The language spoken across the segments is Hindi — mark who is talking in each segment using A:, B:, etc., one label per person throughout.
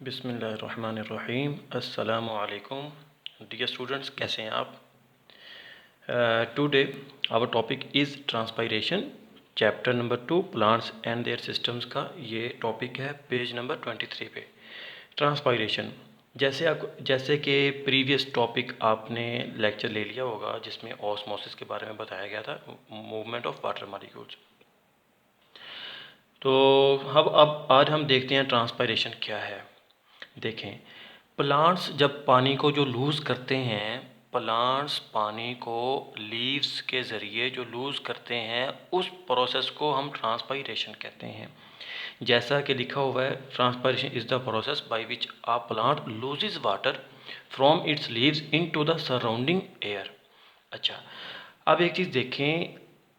A: बिस्मिल्लाहिर्रहमानिर्रहीम। अस्सलामु अलैकुम डियर स्टूडेंट्स, कैसे हैं आप? Today our topic is transpiration, chapter number 2 plants and their systems का ये टॉपिक है पेज नंबर 23 पे। ट्रांसपायरेशन जैसे कि प्रीवियस टॉपिक आपने लेक्चर ले लिया होगा जिसमें ऑस्मोसिस के बारे में बताया गया था, मूवमेंट ऑफ वाटर मॉलिक्यूल्स। तो अब आज हम देखते हैं ट्रांसपायरेशन क्या है। देखें, प्लांट्स जब पानी को जो लूज़ करते हैं, प्लांट्स पानी को लीव्स के ज़रिए जो लूज़ करते हैं, उस प्रोसेस को हम ट्रांसपायरेशन कहते हैं। जैसा कि लिखा हुआ है, transpiration is the process by which a plant loses water from its leaves into the surrounding air. अच्छा, अब एक चीज़ देखें,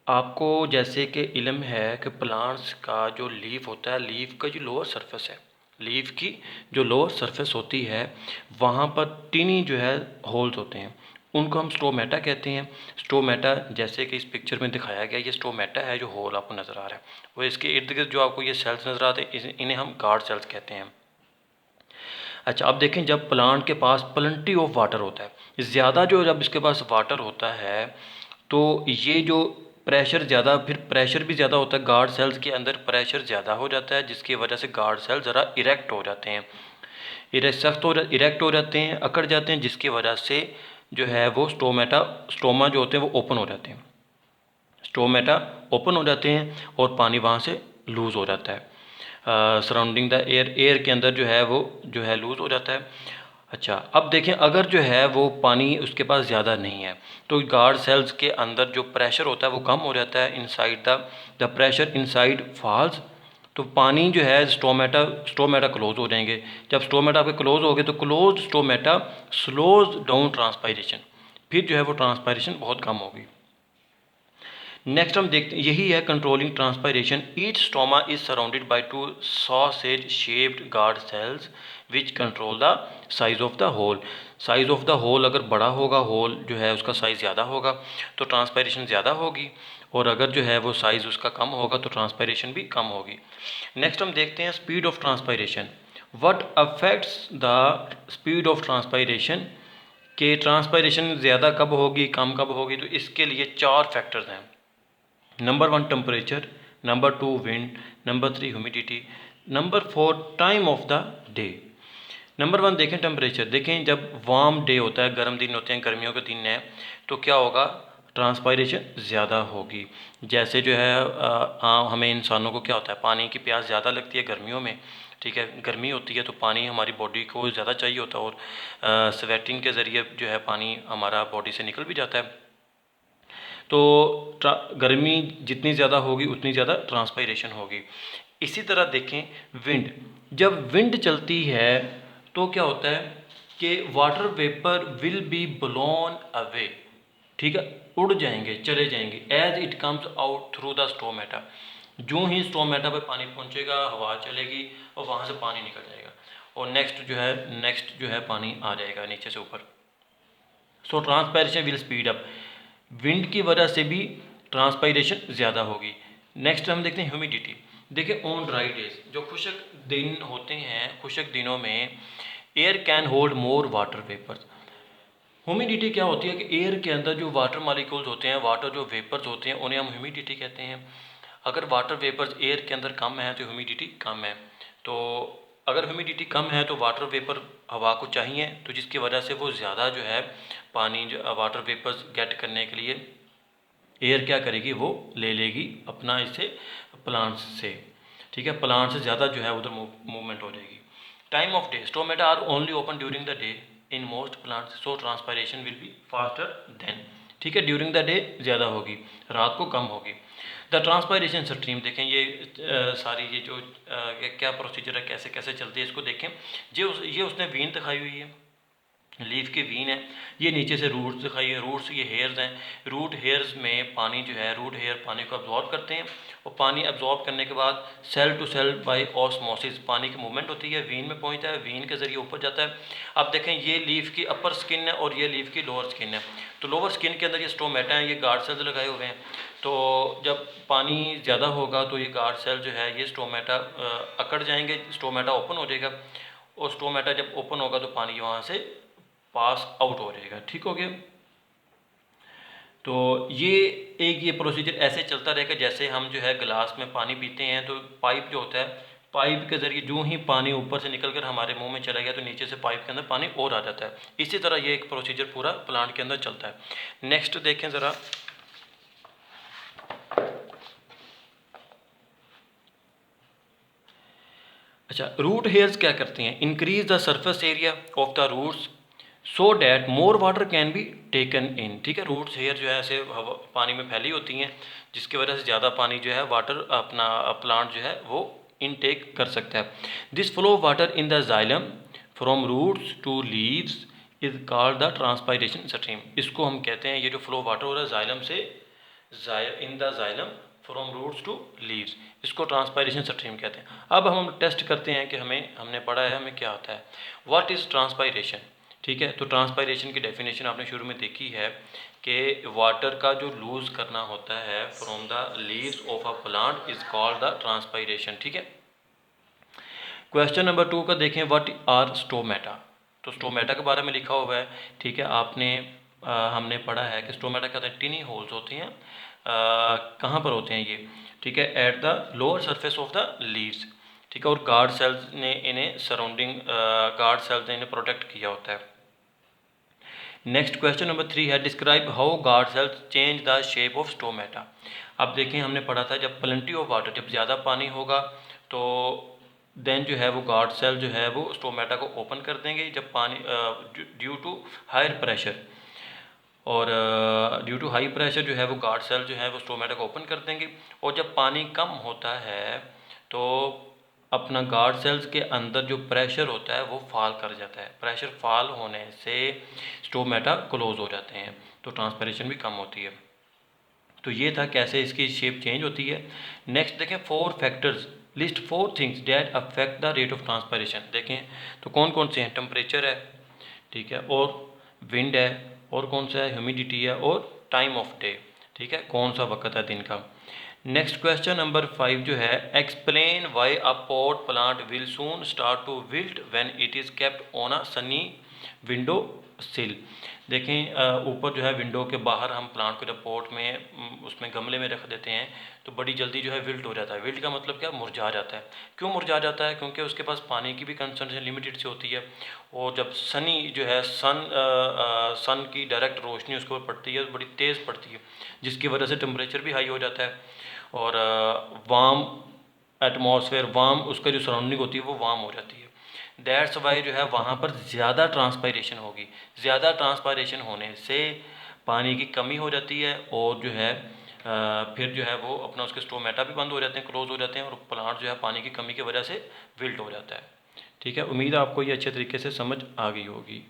A: आपको जैसे कि इल्म है कि प्लांट्स का जो लीफ होता है, लीफ का जो लोअर सरफेस है, लीफ की जो लोअर सरफेस होती है, वहाँ पर टिनी जो है होल्स होते हैं, उनको हम स्टोमेटा कहते हैं। स्टोमेटा जैसे कि इस पिक्चर में दिखाया गया, ये स्टोमेटा है जो होल आपको नज़र आ रहा है, और इसके इर्द गिर्द जो आपको ये सेल्स नज़र आते हैं, इन्हें हम गार्ड सेल्स कहते हैं। अच्छा, अब देखें, जब प्लांट के पास प्लेंटी ऑफ वाटर होता है, ज़्यादा जो जब इसके पास वाटर होता है, तो ये जो प्रेशर ज़्यादा, फिर प्रेशर भी ज़्यादा होता है, गार्ड सेल्स के अंदर प्रेशर ज़्यादा हो जाता है, जिसकी वजह से गार्ड सेल ज़रा इरेक्ट हो जाते हैं, इरेक्ट हो जाते हैं, अकड़ जाते हैं, जिसकी वजह से जो है वो स्टोमा जो होते हैं वो ओपन हो जाते हैं, स्टोमेटा ओपन हो जाते हैं और पानी वहाँ से लूज़ हो जाता है, सराउंडिंग द एयर के अंदर जो है वो जो है लूज़ हो जाता है। अच्छा, अब देखें, अगर जो है वो पानी उसके पास ज़्यादा नहीं है, तो गार्ड सेल्स के अंदर जो प्रेशर होता है वो कम हो जाता है, inside the pressure inside falls, तो पानी जो है स्टोमेटा क्लोज हो जाएंगे। जब स्टोमेटा आपके क्लोज हो गए तो close stomata slows down transpiration, फिर जो है वो ट्रांसपायरेशन बहुत कम होगी। नेक्स्ट हम देखते हैं, यही है controlling transpiration. Each stoma is surrounded by two sausage shaped guard cells which control the size of the hole. Size of the hole अगर बड़ा होगा, होल जो है उसका साइज़ ज़्यादा होगा तो ट्रांसपायरेशन ज़्यादा होगी, और अगर जो है वो साइज़ उसका कम होगा तो ट्रांसपायरेशन भी कम होगी। नेक्स्ट हम देखते हैं speed of transpiration. What affects the speed of transpiration, कि ट्रांसपायरेशन ज़्यादा कब होगी, कम कब होगी, तो इसके लिए 4 फैक्टर्स हैं। Number 1 temperature, number 2 wind, number 3 humidity, number 4 time of the day. Number 1 देखें, टेम्परेचर। देखें, जब वार्म डे होता है, गर्म दिन होते हैं, गर्मियों के दिन है, तो क्या होगा, ट्रांसपायरेशन ज़्यादा होगी। जैसे जो है हमें इंसानों को क्या होता है, पानी की प्यास ज़्यादा लगती है गर्मियों में, ठीक है, गर्मी होती है तो पानी हमारी बॉडी को ज़्यादा चाहिए होता है, और स्वेटिंग के ज़रिए जो है पानी हमारा बॉडी से निकल भी जाता है। तो गर्मी जितनी ज़्यादा होगी उतनी ज़्यादा ट्रांसपायरेशन होगी। इसी तरह देखें, विंड, जब विंड चलती है तो क्या होता है कि water vapour will be blown away, ठीक है, उड़ जाएंगे, चले जाएंगे, as it comes out through the stomata. जो ही स्टोमेटा पे पानी पहुंचेगा, हवा चलेगी और वहाँ से पानी निकल जाएगा, और नेक्स्ट जो है पानी आ जाएगा नीचे से ऊपर। So transpiration will speed up, wind की वजह से भी ट्रांसपायरेशन ज़्यादा होगी। नेक्स्ट हम देखते हैं ह्यूमिडिटी। देखिए, ऑन ड्राई डेज, जो खुशक दिन होते हैं, खुशक दिनों में air can hold more water vapours. Humidity क्या होती है कि एयर के अंदर जो वाटर मॉलिक्यूल्स होते हैं, वाटर जो वेपर्स होते हैं, उन्हें हम ह्यूमिडिटी कहते हैं। अगर वाटर वेपर्स एयर के अंदर कम है तो ह्यूमिडिटी कम है। तो अगर ह्यूमिडिटी कम है तो वाटर वेपर हवा को चाहिए, तो जिसकी वजह से वो ज़्यादा जो है पानी जो वाटर वेपर्स गेट करने के लिए एयर क्या करेगी, वो ले लेगी अपना इससे, प्लांट्स से, ठीक है, प्लांट से ज़्यादा जो है उधर मूवमेंट हो जाएगी। Time of day, stomata are only open during the day in most plants, so transpiration will be faster then, ठीक है, ड्यूरिंग द डे ज़्यादा होगी, रात को कम होगी। द ट्रांसपायरेशन स्ट्रीम, देखें ये सारी ये जो क्या प्रोसीजर है, कैसे कैसे चलती है, इसको देखें। ये उसने वीन दिखाई हुई है, लीफ की वीन है, ये नीचे से रूट्स दिखाई है, रूट्स ये हेयर्स हैं, रूट हेयर्स में पानी जो है, रूट हेयर पानी को अब्जॉर्ब करते हैं, और पानी अब्जॉर्ब करने के बाद cell to cell by osmosis पानी की मूवमेंट होती है, वीन में पहुंचता है, वीन के ज़रिए ऊपर जाता है। अब देखें, ये लीफ की अपर स्किन है और ये लीफ की लोअर स्किन है, तो लोअर स्किन के अंदर ये स्टोमेटा है, ये गार्ड सेल्स लगाए हुए हैं। तो जब पानी ज़्यादा होगा तो ये गार्ड सेल जो है ये स्टोमेटा अकड़ जाएंगे, स्टोमेटा ओपन हो जाएगा, और स्टोमेटा जब ओपन होगा तो पानी वहाँ से पास आउट हो जाएगा। ठीक हो गया। तो ये प्रोसीजर ऐसे चलता रहेगा जैसे हम जो है गिलास में पानी पीते हैं तो पाइप जो होता है, पाइप के ज़रिए जो ही पानी ऊपर से निकल कर हमारे मुंह में चला गया तो नीचे से पाइप के अंदर पानी और आ जाता है। इसी तरह ये एक प्रोसीजर पूरा प्लांट के अंदर चलता है। नेक्स्ट देखें ज़रा, अच्छा, रूट हेयर्स क्या करते हैं? Increase the surface area of the roots so that more water can be taken in. ठीक है, रूट्स हेयर जो है ऐसे पानी में फैली होती हैं जिसकी वजह से ज़्यादा पानी जो है वाटर अपना प्लांट जो है वो इनटेक कर सकता है। This flow of water in the xylem from roots to leaves is called the transpiration stream. इसको हम कहते हैं, ये जो फ्लो वाटर हो रहा है जाइलम से in the xylem from roots to leaves, इसको ट्रांसपायरेशन स्ट्रीम कहते हैं। अब हम टेस्ट करते हैं कि हमने पढ़ा है हमें क्या आता है। What is transpiration? ठीक है, तो ट्रांसपायरेशन की डेफिनेशन आपने शुरू में देखी है कि वाटर का जो लूज़ करना होता है from the leaves of a plant is called the transpiration. ठीक है। क्वेश्चन नंबर 2 का देखें, व्हाट आर स्टोमेटा? तो स्टोमेटा के बारे में लिखा हुआ है। ठीक है, हमने पढ़ा है कि स्टोमेटा क्या होता है, टिनी होल्स होती हैं। कहाँ पर होते हैं ये? ठीक है, at the lower surface of the leaves. ठीक है, और गार्ड सेल्स ने इन्हें सराउंडिंग गार्ड सेल्स ने इन्हें प्रोटेक्ट किया होता है। नेक्स्ट क्वेश्चन नंबर 3 है, describe how guard cells change the shape of stomata. अब देखें, हमने पढ़ा था जब प्लेंटी ऑफ वाटर, जब ज़्यादा पानी होगा तो देन जो है वो गार्ड सेल जो है वो स्टोमेटा को ओपन कर देंगे जब पानी ड्यू टू हायर प्रेशर, और ड्यू टू हाई प्रेशर जो है वो गार्ड सेल जो है वो स्टोमेटा को ओपन कर देंगे। और जब पानी कम होता है तो अपना गार्ड सेल्स के अंदर जो प्रेशर होता है वो फॉल कर जाता है। प्रेशर फॉल होने से स्टोमेटा क्लोज हो जाते हैं, तो ट्रांसपिरेशन भी कम होती है। तो ये था कैसे इसकी शेप चेंज होती है। नेक्स्ट देखें, 4 factors, list 4 things that affect the rate of transpiration. देखें तो कौन कौन से हैं? टेम्परेचर है, ठीक है, और विंड है, और कौन सा है? ह्यूमिडिटी है, और टाइम ऑफ डे। ठीक है, कौन सा वक्त है दिन का। नेक्स्ट क्वेश्चन नंबर 5 जो है, explain why a pot plant will soon start to wilt when it is kept on a sunny window sill. देखें ऊपर जो है विंडो के बाहर हम प्लांट को जब पॉट में उसमें गमले में रख देते हैं तो बड़ी जल्दी जो है विल्ट हो जाता है। विल्ट का मतलब क्या? मुरझा जाता है। क्यों मुरझा जाता है? क्योंकि उसके पास पानी की भी कंसंट्रेशन लिमिटेड से होती है, और जब सनी जो है सन की डायरेक्ट रोशनी उसके ऊपर पड़ती है तो बड़ी तेज़ पड़ती है, जिसकी वजह से टेम्परेचर भी हाई हो जाता है, और वार्म एटमॉस्फेयर, वार्म उसका जो सराउंडिंग होती है वो वार्म हो जाती है। दैट्स वाई जो है वहाँ पर ज़्यादा ट्रांसपायरेशन होगी। ज़्यादा ट्रांसपायरेशन होने से पानी की कमी हो जाती है, और जो है फिर जो है वो अपना उसके स्टोमेटा भी बंद हो जाते हैं, क्लोज हो जाते हैं, और प्लांट जो है पानी की कमी की वजह से विल्ट हो जाता है। ठीक है, उम्मीद है आपको ये अच्छे तरीके से समझ आ गई होगी।